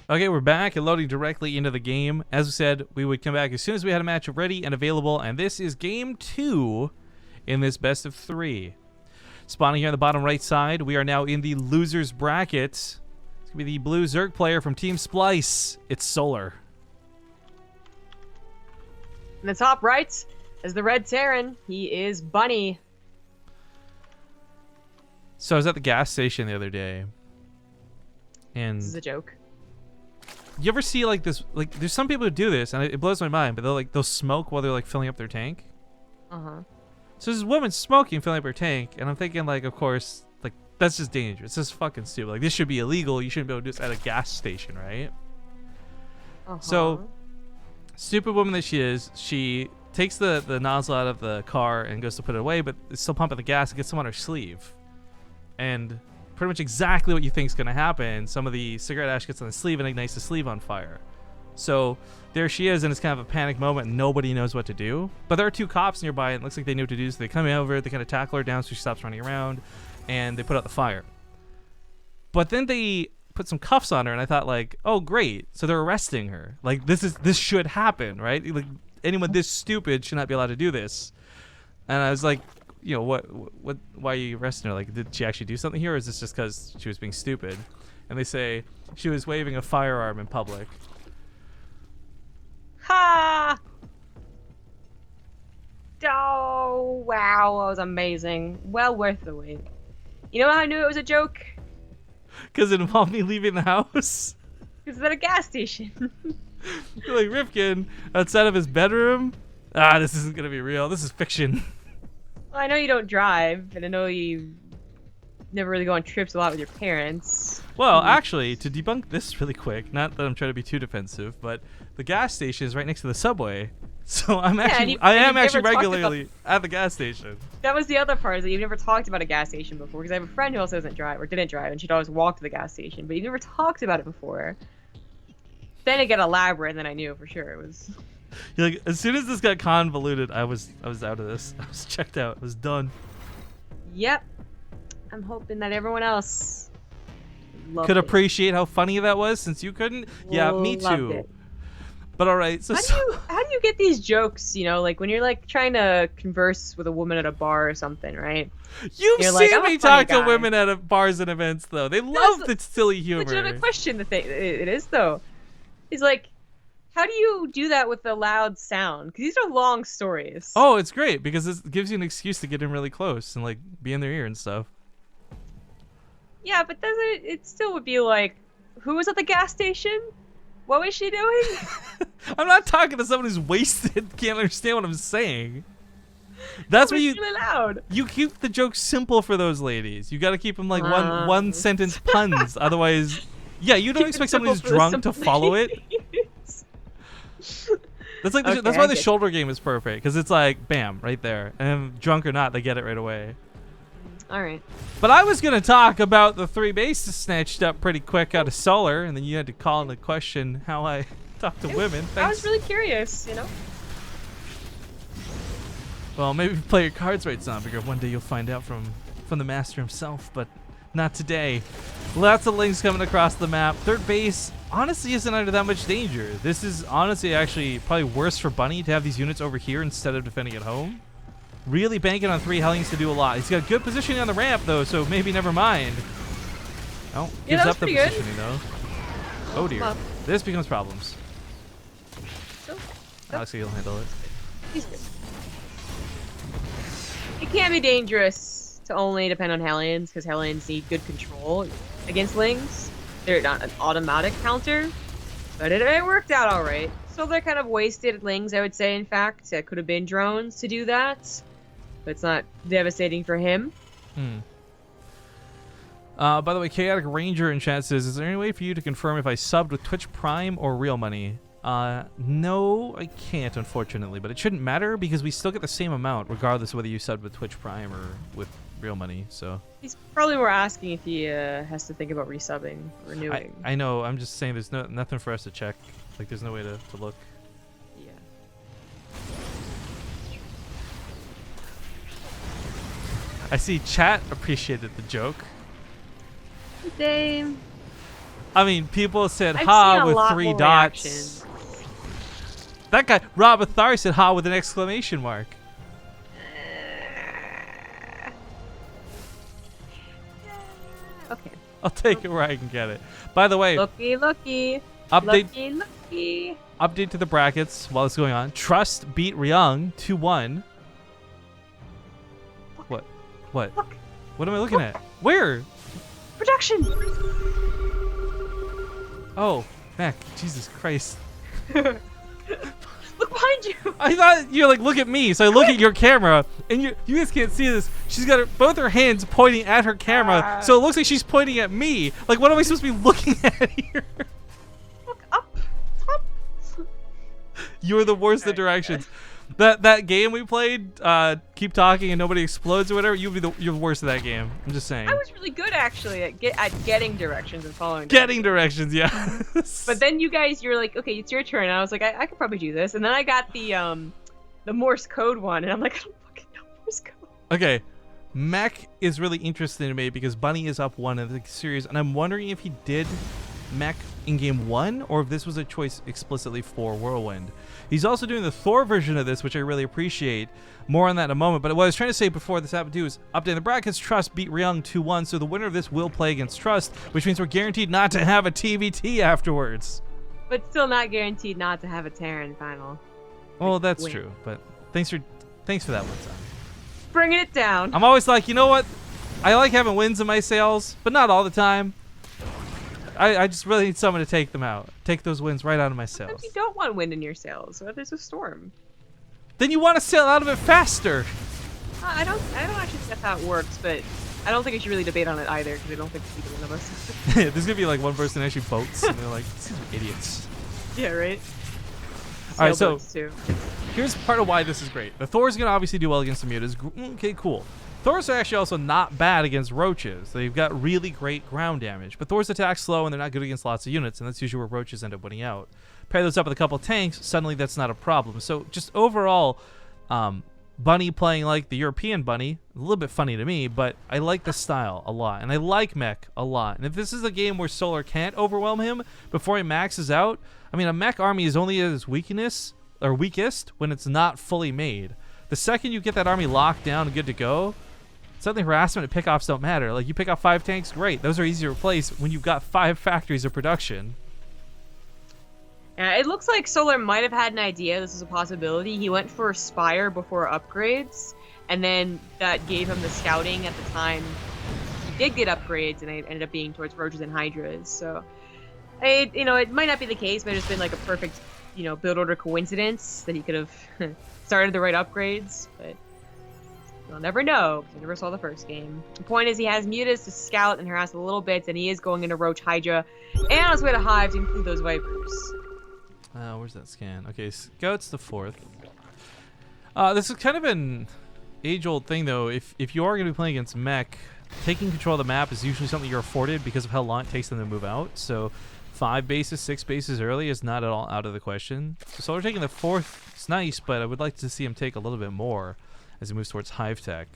Okay, we're back and loading directly into the game. As we said, we would come back as soon as we had a match ready and available, and this is game 2 in this best of 3. Spawning here on the bottom right side, we are now in the losers bracket. It's going to be the blue Zerg player from Team Splice. It's Solar. In the top right is the red Terran. He is Bunny. So I was at the gas station the other day, and This is a joke. you ever see like this? Like, there's some people who do this, and it blows my mind. But they'll smoke while they're like filling up their tank. So there's this woman smoking, filling up her tank, and I'm thinking, like, of course, like, that's just dangerous. This is fucking stupid. Like, this should be illegal. You shouldn't be able to do this at a gas station, right? So, stupid woman that she is, she takes the nozzle out of the car and goes to put it away, but it's still pumping the gas and gets some on her sleeve. And pretty much exactly what you think is going to happen. Some of the cigarette ash gets on the sleeve and ignites the sleeve on fire. So there she is, and it's kind of a panic moment, and nobody knows what to do. But there are 2 cops nearby, and it looks like they knew what to do, so they come over, they kind of tackle her down so she stops running around, and they put out the fire. But then they put some cuffs on her, and I thought, like, oh, great. So they're arresting her. Like, this should happen, right? Like, anyone this stupid should not be allowed to do this. And I was like, you know, why are you arresting her? Like, did she actually do something here, or is this just because she was being stupid? And they say she was waving a firearm in public. Ha! Oh, wow, that was amazing. Well worth the wait. You know how I knew it was a joke? Because it involved me leaving the house. Because it's at a gas station. You're like, Rifkin, outside of his bedroom? Ah, this isn't going to be real. This is fiction. Well, I know you don't drive, and I know you never really go on trips a lot with your parents. Well, actually, to debunk this really quick, not that I'm trying to be too defensive, but the gas station is right next to the subway. So I am actually regularly at the gas station. That was the other part, is that you've never talked about a gas station before, because I have a friend who also doesn't drive, or didn't drive, and she'd always walk to the gas station, but you never talked about it before. Then it got elaborate, and then I knew for sure it was... You're like, as soon as this got convoluted, I was out of this. I was checked out. I was done. Yep. I'm hoping that everyone else could appreciate how funny that was, since you couldn't. Yeah, me too. It. But all right. So how do you get these jokes? You know, like when you're like trying to converse with a woman at a bar or something, right? You've seen me talk to women at bars and events, though. They love the silly humor. Legitimate question. It is though. It's like, how do you do that with a loud sound? Because these are long stories. Oh, it's great because it gives you an excuse to get in really close and like be in their ear and stuff. Yeah, but doesn't it still would be like, who was at the gas station? What was she doing? I'm not talking to someone who's wasted, can't understand what I'm saying. That's what really loud. You keep the jokes simple for those ladies. You got to keep them like one sentence puns. Otherwise, yeah, you don't expect someone who's drunk to follow it. That's like that's why the shoulder game is perfect, because it's like bam right there, and drunk or not, they get it right away. All right. But I was gonna talk about the 3 bases snatched up pretty quick out of Solar, and then you had to call into question how I talk to women. Thanks. I was really curious, you know. Well, maybe play your cards right, Zombie. One day you'll find out from the master himself, but not today. Lots of links coming across the map. 3rd base honestly isn't under that much danger. This is honestly actually probably worse for Bunny to have these units over here instead of defending at home. Really banking on 3 Hellions to do a lot. He's got good positioning on the ramp though, so maybe never mind. Oh, gives up the positioning though. Oh dear. This becomes problems. Alex, he'll handle it. He's good. It can be dangerous to only depend on Hellions, because Hellions need good control against Lings. They're not an automatic counter, but it worked out all right. So they're kind of wasted Lings, I would say, in fact. It could have been drones to do that, but it's not devastating for him. By the way, Chaotic Ranger in chat says, is there any way for you to confirm if I subbed with Twitch Prime or real money? No, I can't, unfortunately, but it shouldn't matter because we still get the same amount regardless of whether you subbed with Twitch Prime or with real money, so. He's probably more asking if he has to think about resubbing, renewing. I know, I'm just saying there's nothing for us to check. Like, there's no way to look. Yeah. I see chat appreciated the joke. Same. I mean, people said I've ha seen a with lot 3 more dots. reactions. That guy, Rob Athar, said ha with an exclamation mark. Okay. I'll take it where I can get it. By the way, Looky. update Looky. update to the brackets while it's going on. Trust beat Ryung 2-1. What? What? Look. What am I looking at? Where? Production. Oh, Mac. Jesus Christ. Look behind you. I thought you're like, look at me. So I look at your camera, and you guys can't see this. She's got both her hands pointing at her camera, so it looks like she's pointing at me. Like, what am I supposed to be looking at here? Look up. Top. You're the worst at directions. That game we played, keep talking and nobody explodes or whatever. You're the worst at that game. I'm just saying. I was really good actually at getting directions and following. Getting directions, yeah. But then you're like, okay, it's your turn. And I was like, I could probably do this. And then I got the Morse code one, and I'm like, I don't fucking know Morse code. Okay, Mech is really interesting to me because Bunny is up 1 in the series, and I'm wondering if he did Mech in game 1 or if this was a choice explicitly for Whirlwind. He's also doing the Thor version of this, which I really appreciate. More on that in a moment. But what I was trying to say before this happened too is update the brackets. Trust beat Ryung 2-1, so the winner of this will play against Trust, which means we're guaranteed not to have a TvT afterwards. But still not guaranteed not to have a Terran final. Well, that's Win. true. But thanks for that one time. Bringing it down. I'm always like, you know what? I like having wins in my sales, but not all the time. I just really need someone to take them out. Take those wins right out of my sales. Sometimes you don't want wind in your sails. What if there's a storm? Then you want to sail out of it faster. I don't actually think that's how it works, but I don't think we should really debate on it either, because I don't think either one of us. There's gonna be like one person actually boats, and they're like, these are idiots. Yeah, right? All right, so Sailboats, too. here's part of why this is great. The Thor's gonna obviously do well against the mutas. Okay, cool. Thors are actually also not bad against roaches. They've got really great ground damage, but Thors attack slow and they're not good against lots of units, and that's usually where roaches end up winning out. Pair those up with a couple of tanks, suddenly that's not a problem. So just overall, Bunny playing like the European Bunny, a little bit funny to me, but I like the style a lot, and I like Mech a lot. And if this is a game where Solar can't overwhelm him before he maxes out, I mean, a Mech army is only at its weakest when it's not fully made. The second you get that army locked down and good to go, suddenly harassment and pickoffs don't matter. Like, you pick off 5 tanks, great. Those are easy to replace when you've got 5 factories of production. Yeah, it looks like Solar might have had an idea this is a possibility. He went for Spire before upgrades, and then that gave him the scouting at the time. He did get upgrades, and it ended up being towards Roaches and Hydras. So, it might not be the case, but it's been like a perfect, build order coincidence that he could have started the right upgrades, but you'll never know, because I never saw the first game. The point is he has mutas to scout and harass a little bit, and he is going into Roach Hydra, and on his way to Hive to include those Vipers. Where's that scan? Okay, Scout's the 4th. This is kind of an age-old thing, though. If you are going to be playing against Mech, taking control of the map is usually something you're afforded because of how long it takes them to move out. So 5 bases, 6 bases early is not at all out of the question. So we're taking the 4th. It's nice, but I would like to see him take a little bit more as he moves towards Hive Tech.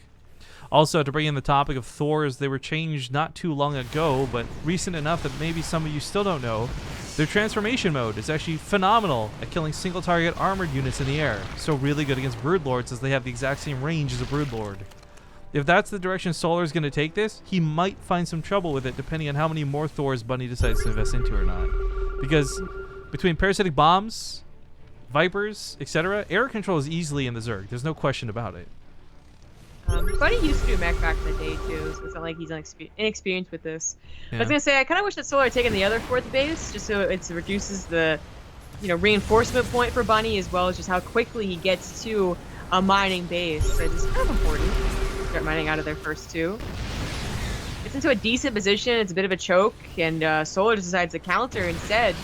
Also, to bring in the topic of Thors, they were changed not too long ago, but recent enough that maybe some of you still don't know. Their transformation mode is actually phenomenal at killing single target armored units in the air. So really good against Broodlords, as they have the exact same range as a Broodlord. If that's the direction Solar is going to take this, he might find some trouble with it depending on how many more Thors Bunny decides to invest into or not. Because between parasitic bombs, Vipers, etc., air control is easily in the Zerg. There's no question about it. Bunny used to do mech back in the day too, so it's not like he's inexperienced with this. Yeah. I was gonna say, I kind of wish that Solar had taken the other 4th base, just so it reduces the, reinforcement point for Bunny, as well as just how quickly he gets to a mining base. So it's kind of important to start mining out of their first 2. Gets into a decent position, it's a bit of a choke, and Solar just decides to counter instead.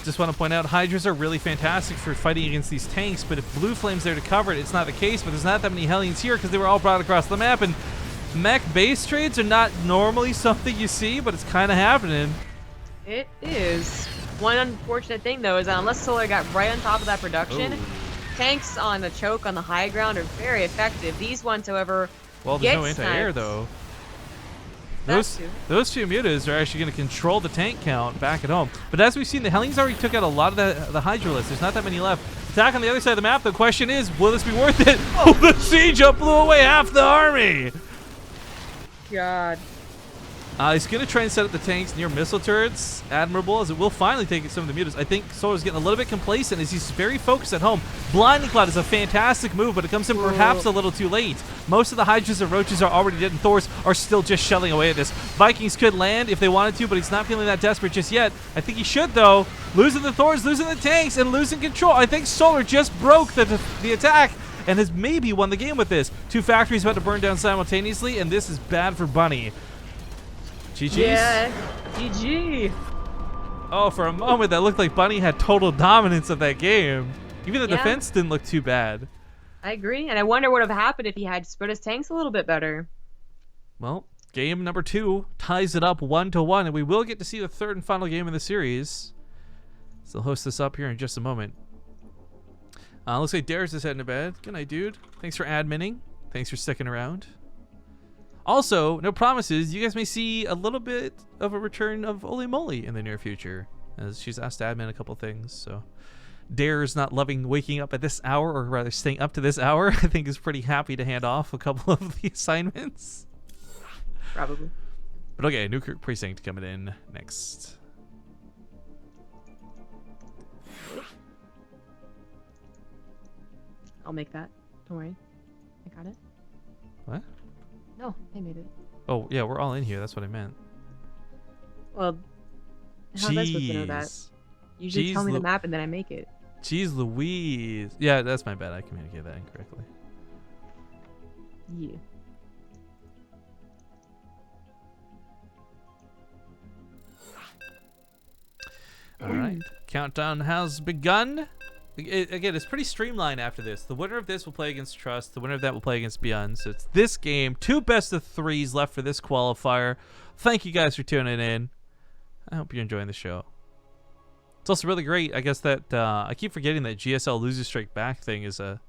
Just want to point out, Hydras are really fantastic for fighting against these tanks, but if Blue Flame's there to cover it, it's not the case, but there's not that many Hellions here because they were all brought across the map, and mech base trades are not normally something you see, but it's kind of happening. It is. One unfortunate thing, though, is that unless Solar got right on top of that production, tanks on the choke on the high ground are very effective. These ones, however, well, there's no anti-air, though. Those two mutas are actually going to control the tank count back at home. But as we've seen, the Hellions already took out a lot of the Hydralisks. There's not that many left. Attack on the other side of the map. The question is, will this be worth it? Oh, the siege up blew away half the army. God. He's going to try and set up the tanks near missile turrets. Admirable, as it will finally take some of the mutas. I think Solar's getting a little bit complacent as he's very focused at home. Blinding Cloud is a fantastic move, but it comes in perhaps a little too late. Most of the Hydras and Roaches are already dead, and Thors are still just shelling away at this. Vikings could land if they wanted to, but he's not feeling that desperate just yet. I think he should, though. Losing the Thors, losing the tanks, and losing control. I think Solar just broke the attack and has maybe won the game with this. 2 factories about to burn down simultaneously, and this is bad for Bunny. GG's? Yeah, GG. Oh, for a moment, that looked like Bunny had total dominance of that game. Even the defense didn't look too bad. I agree, and I wonder what would have happened if he had spread his tanks a little bit better. Well, game number 2 ties it up 1-1, and we will get to see the third and final game in the series. So I'll host this up here in just a moment. Looks like Darius is heading to bed. Good night, dude. Thanks for adminning. Thanks for sticking around. Also, no promises. You guys may see a little bit of a return of Oli Moly in the near future, as she's asked to admin a couple things. So, Dare's not loving waking up at this hour, or rather staying up to this hour. I think is pretty happy to hand off a couple of the assignments. Probably. But okay, Newkirk Precinct coming in next. I'll make that. Don't worry. I got it. What? No, I made it. Oh, yeah, we're all in here. That's what I meant. Well, how am I supposed to know that? Usually tell me the map and then I make it. Jeez Louise. Yeah, that's my bad. I communicated that incorrectly. Yeah. All right. Countdown has begun. Again, it's pretty streamlined after this. The winner of this will play against Trust. The winner of that will play against Beyond. So it's this game. 2 best of 3s left for this qualifier. Thank you guys for tuning in. I hope you're enjoying the show. It's also really great, I guess, that I keep forgetting that GSL Loser Strike Back thing is a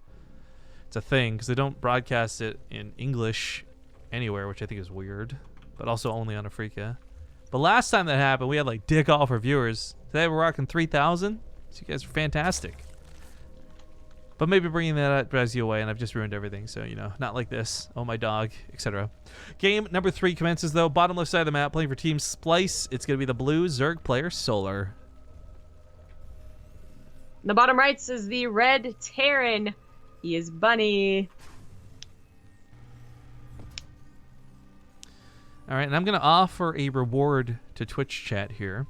thing, because they don't broadcast it in English anywhere, which I think is weird, but also only on Africa. But last time that happened, we had like dick off our viewers. Today we're rocking 3,000. So you guys are fantastic. But maybe bringing that up drives you away, and I've just ruined everything. So, you know, not like this. Oh, my dog, etc. Game number 3 commences, though. Bottom left side of the map, playing for Team Splice. It's going to be the blue Zerg player, Solar. The bottom right is the red Terran. He is Bunny. All right, and I'm going to offer a reward to Twitch chat here.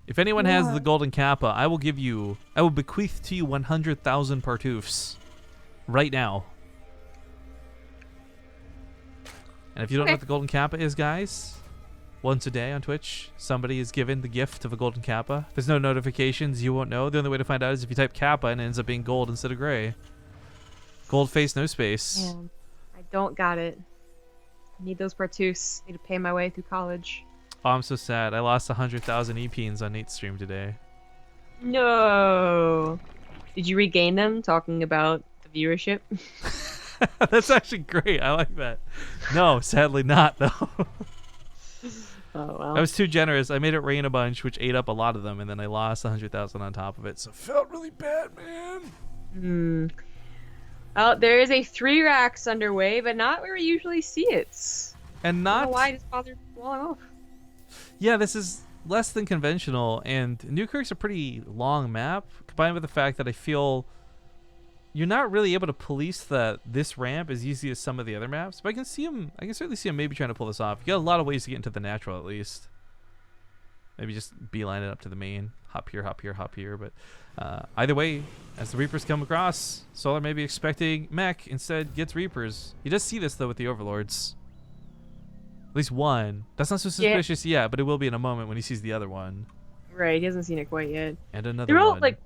If anyone has the golden kappa, I will bequeath to you 100,000 partoofs right now. And if you don't know what the golden kappa is, guys, once a day on Twitch, somebody is given the gift of a golden kappa. If there's no notifications, you won't know. The only way to find out is if you type kappa and it ends up being gold instead of gray. Gold face, no space. Man, I don't got it. I need those partoofs. Need to pay my way through college. Oh, I'm so sad. I lost 100,000 EPs on Nate's stream today. No. Did you regain them talking about the viewership? That's actually great. I like that. No, sadly not, though. Oh, well. I was too generous. I made it rain a bunch, which ate up a lot of them, and then I lost 100,000 on top of it, so it felt really bad, man. Well, there is a 3 racks underway, but not where we usually see it. And not... I don't know why I just bothered falling off. Yeah, this is less than conventional, and Newkirk's a pretty long map, combined with the fact that I feel you're not really able to police this ramp as easy as some of the other maps. But I can certainly see him maybe trying to pull this off. You got a lot of ways to get into the natural, at least. Maybe just beeline it up to the main. Hop here, hop here, hop here. But either way, as the Reapers come across, Solar may be expecting Mech, instead gets Reapers. He does see this, though, with the Overlords. At least one. That's not so suspicious yet, but it will be in a moment when he sees the other one. Right, he hasn't seen it quite yet. And another one. Like,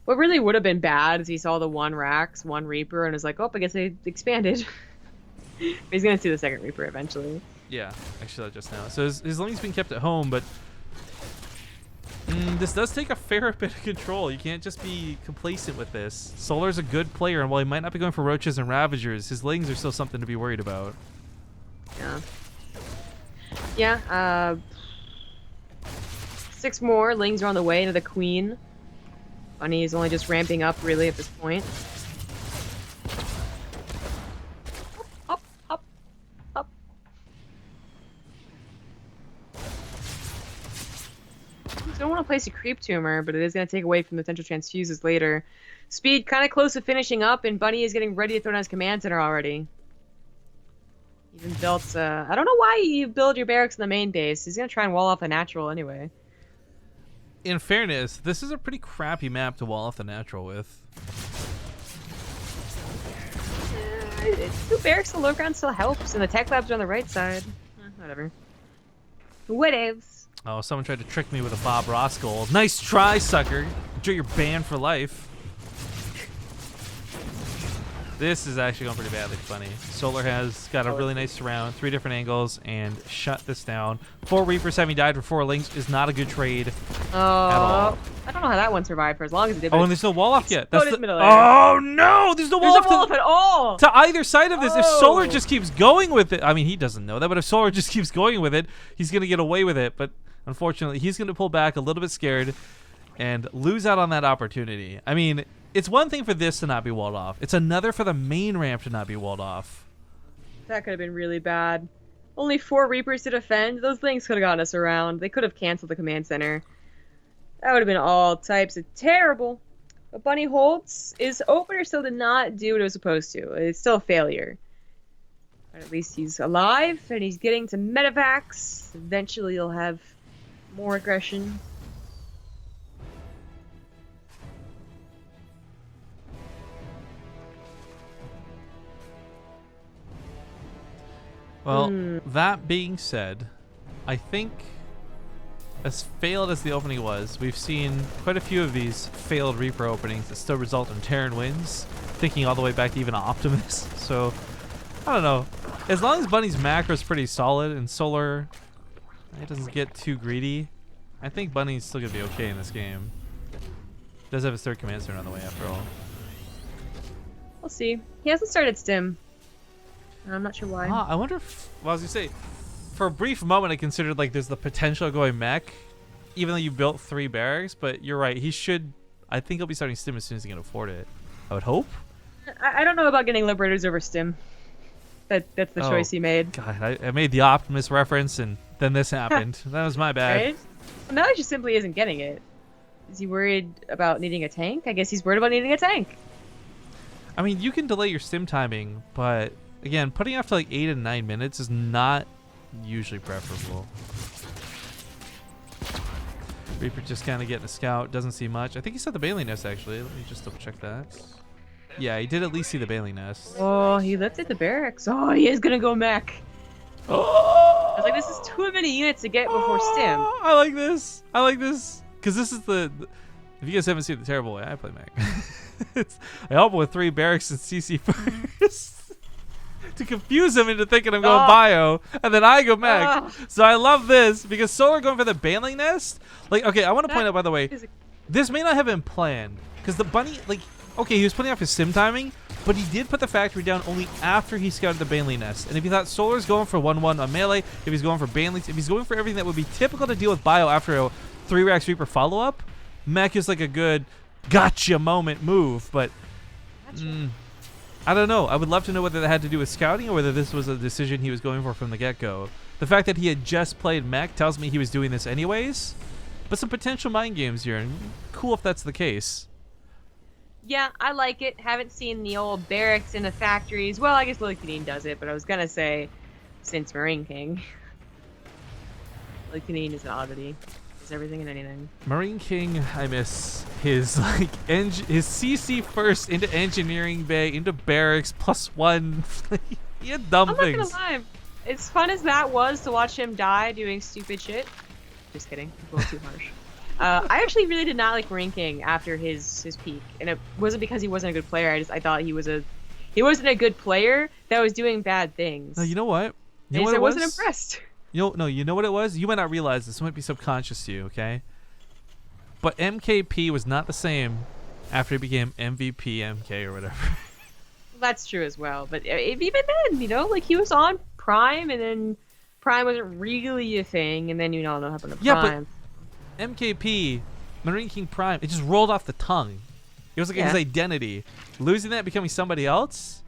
what really would have been bad is he saw the 1 Rax, 1 Reaper, and was like, oh, I guess they expanded. But he's going to see the 2nd Reaper eventually. Yeah, actually just now. So his lane's been kept at home, but this does take a fair bit of control. You can't just be complacent with this. Solar's a good player, and while he might not be going for Roaches and Ravagers, his lanes are still something to be worried about. Yeah. Yeah, 6 more. Lings are on the way into the queen. Bunny is only just ramping up, really, at this point. Up, up, up. I don't want to place a creep tumor, but it is going to take away from the potential transfuses later. Speed kind of close to finishing up, and Bunny is getting ready to throw down his command center already. Even built, I don't know why you build your barracks in the main base. He's going to try and wall off a natural anyway. In fairness, this is a pretty crappy map to wall off the natural with. 2 barracks to low ground still helps, and the tech labs are on the right side. Whatever. Whatevs. Oh, someone tried to trick me with a Bob Ross goal. Nice try, sucker. Enjoy your ban for life. This is actually going pretty badly funny. Solar has got a really nice surround, 3 different angles, and shut this down. 4 Reapers having died for 4 Lings is not a good trade at all. I don't know how that one survived for as long as it did. Oh, and there's no wall off yet. That's the, oh no, there's no wall off at all. To either side of this. If Solar just keeps going with it, I mean, he doesn't know that, but if Solar just keeps going with it, he's going to get away with it. But unfortunately, he's going to pull back a little bit scared and lose out on that opportunity. I mean, it's one thing for this to not be walled off. It's another for the main ramp to not be walled off. That could have been really bad. Only 4 Reapers to defend. Those things could have gotten us around. They could have canceled the command center. That would have been all types of terrible. But Bunny holds. His opener still did not do what it was supposed to. It's still a failure. But at least he's alive, and he's getting to medevacs. Eventually he'll have more aggression. Well, that being said, I think as failed as the opening was, we've seen quite a few of these failed Reaper openings that still result in Terran wins, thinking all the way back to even Optimus. So, I don't know. As long as Bunny's macro is pretty solid and Solar doesn't get too greedy, I think Bunny's still going to be okay in this game. Does have his 3rd command center on the way after all. We'll see. He hasn't started Stim. I'm not sure why. I wonder if, well, as you say, for a brief moment I considered like there's the potential of going mech, even though you built 3 barracks, but you're right, he should, I think he'll be starting Stim as soon as he can afford it. I would hope. I don't know about getting Liberators over Stim. That's the choice he made. God, I made the Optimus reference and then this happened. That was my bad. Right? Well, now he just simply isn't getting it. Is he worried about needing a tank? I guess he's worried about needing a tank. I mean, you can delay your Stim timing, but again, putting off to like 8 and 9 minutes is not usually preferable. Reaper just kind of getting a scout, doesn't see much. I think he saw the Bailey Nest actually. Let me just double check that. Yeah, he did at least see the Bailey Nest. Oh, he lifted the barracks. Oh, he is gonna go mech. Oh! I was like, this is too many units to get before Stim. I like this. I like this. Because this is the... If you guys haven't seen the terrible way I play mech. I help with 3 barracks and CC first. To confuse him into thinking I'm going bio, and then I go mech. So I love this because Solar going for the Baneling Nest. Like, okay, I want to point out, by the way, this may not have been planned because the Bunny, like, okay, he was putting off his Stim timing, but he did put the factory down only after he scouted the Baneling Nest. And if you thought Solar's going for 1-1 on melee, if he's going for Banelings, if he's going for everything that would be typical to deal with bio after a 3-Rax Reaper follow-up, mech is like a good gotcha moment move, but I don't know. I would love to know whether that had to do with scouting or whether this was a decision he was going for from the get-go. The fact that he had just played mech tells me he was doing this anyways, but some potential mind games here, and cool if that's the case. Yeah, I like it. Haven't seen the old barracks in the factories. Well, I guess Lily Canine does it, but I was gonna say since Marine King. Lily Canine is an oddity. It's everything and anything. Marine King, I miss his like his CC first into engineering bay into barracks +1. He had dumb things. I'm not gonna lie. As fun as that was to watch him die doing stupid shit. Just kidding. A little too harsh. I actually really did not like Marine King after his peak, and it wasn't because he wasn't a good player. I thought he wasn't a good player that was doing bad things. No, you know what? You know what I wasn't impressed. You know what it was? You might not realize this. It might be subconscious to you, okay? But MKP was not the same after he became MVP MK or whatever. That's true as well. But even then, like he was on Prime, and then Prime wasn't really a thing, and then you all know what happened to Yeah, Prime. but MKP, Marine King Prime, it just rolled off the tongue. It was like his identity. Losing that, becoming somebody else?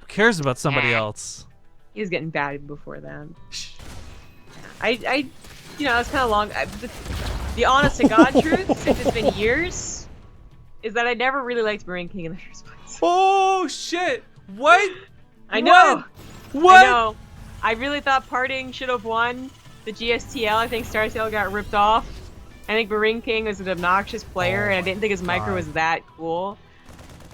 Who cares about somebody else? He was getting batted before that. I you know, it's kind of long. The honest to God truth, since it's been years, is that I never really liked Marine King in the first place. Oh shit! What? I know. What? I know. I really thought Parting should have won the GSTL. I think Star Sail got ripped off. I think Marine King was an obnoxious player, and I didn't think his micro was that cool.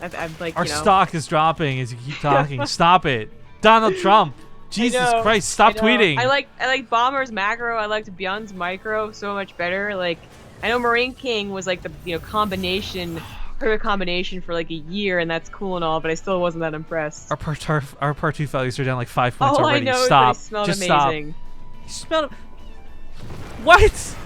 I'm like, our stock is dropping as you keep talking. Stop it, Donald Trump. Jesus Christ, stop tweeting. I like Bomber's macro. I liked Beyond's micro so much better. Like, I know Marine King was like the combination, perfect combination for like a year, and that's cool and all, but I still wasn't that impressed. Our part 2 values are down like 5 points All already. I know Stop. is they smelled Just amazing. stop. You smelled. What?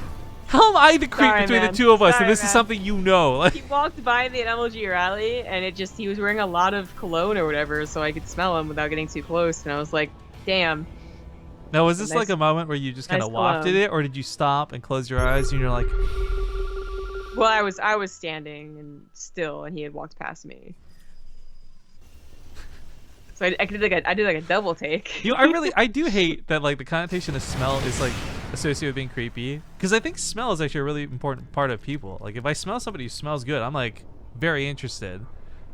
How am I the creep between the two of us? And this is something you know. Like, he walked by the MLG rally, and he was wearing a lot of cologne or whatever, so I could smell him without getting too close, and I was like, damn. now, was this like a moment where you just kind of wafted it, or did you stop and close your eyes and you're like... Well, I was standing and still, and he had walked past me. So I did like a double take. You know, I do hate that like the connotation of smell is like associated with being creepy, because I think smell is actually a really important part of people. Like if I smell somebody who smells good, I'm like very interested.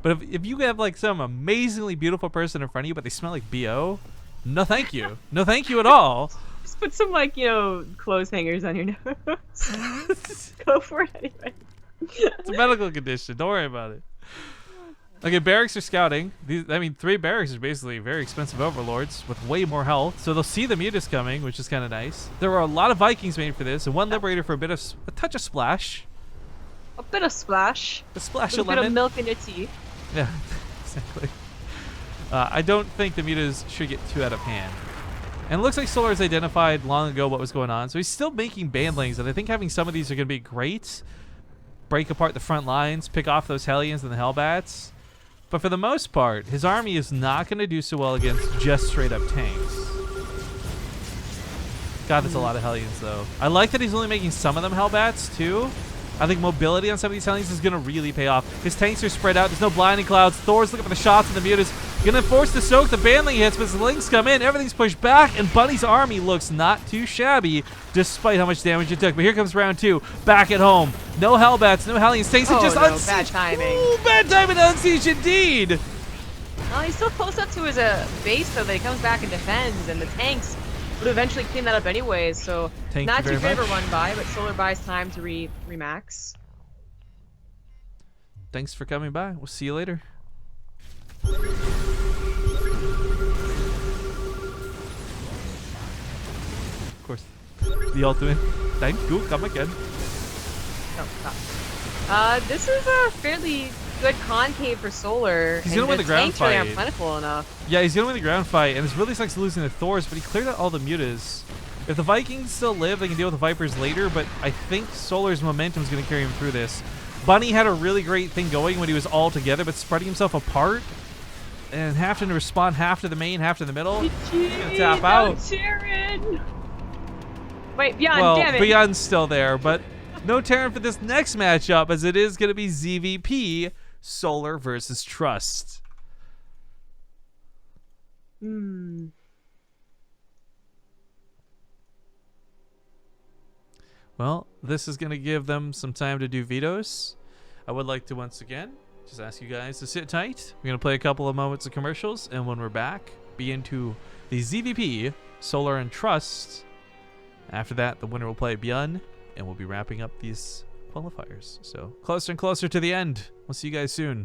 But if you have like some amazingly beautiful person in front of you, but they smell like BO, no thank you. No thank you at all. Just put some like, clothes hangers on your nose. Go for it anyway. It's a medical condition. Don't worry about it. Okay, barracks are scouting. 3 barracks are basically very expensive overlords with way more health. So they'll see the mutas coming, which is kind of nice. There were a lot of Vikings made for this, and 1 liberator for a touch of splash. A bit of splash. A splash of lemon. A bit of milk in your tea. Yeah, exactly. I don't think the mutas should get too out of hand. And it looks like Solar's identified long ago what was going on, so he's still making bandlings, and I think having some of these are going to be great. Break apart the front lines, pick off those Hellions and the Hellbats. But for the most part, his army is not going to do so well against just straight up tanks. God, that's a lot of Hellions, though. I like that he's only making some of them Hellbats, too. I think mobility on some of these Hellions is going to really pay off. His tanks are spread out. There's no blinding clouds. Thor's looking for the shots in the mutas. Going to force the soak. The bandling hits, but the links come in. Everything's pushed back, and Bunny's army looks not too shabby, despite how much damage it took. But here comes round 2. Back at home. No Hellbats, no Hellions. Tanks are just unsieged. Bad timing. Ooh, bad timing to unsiege indeed. Oh, he's still close up to his base, though, that he comes back and defends, and the tanks would eventually clean that up anyways, so not too great of a run by, but Solar buys time to remax. Thanks for coming by. We'll see you later. Of course, the ultimate. Thank you. Come again. No, stop. This is a fairly good concave for Solar. He's gonna win the ground fight. Tanks are plentiful enough. Yeah, he's gonna win the ground fight, and this really sucks losing the Thors, but he cleared out all the mutas. If the Vikings still live, they can deal with the Vipers later, but I think Solar's momentum is gonna carry him through this. Bunny had a really great thing going when he was all together, but spreading himself apart and having to respond half to the main, half to the middle, he's gonna tap out. Wait, Beyond, damn it. Beyond's still there, but no Terran for this next matchup, as it is gonna be ZVP, Solar versus Trust. Well, this is going to give them some time to do vetoes. I would like to once again just ask you guys to sit tight. We're going to play a couple of moments of commercials, and when we're back, be into the ZVP, Solar and Trust. After that, the winner will play Beyond, and we'll be wrapping up these qualifiers. So closer and closer to the end. We'll see you guys soon.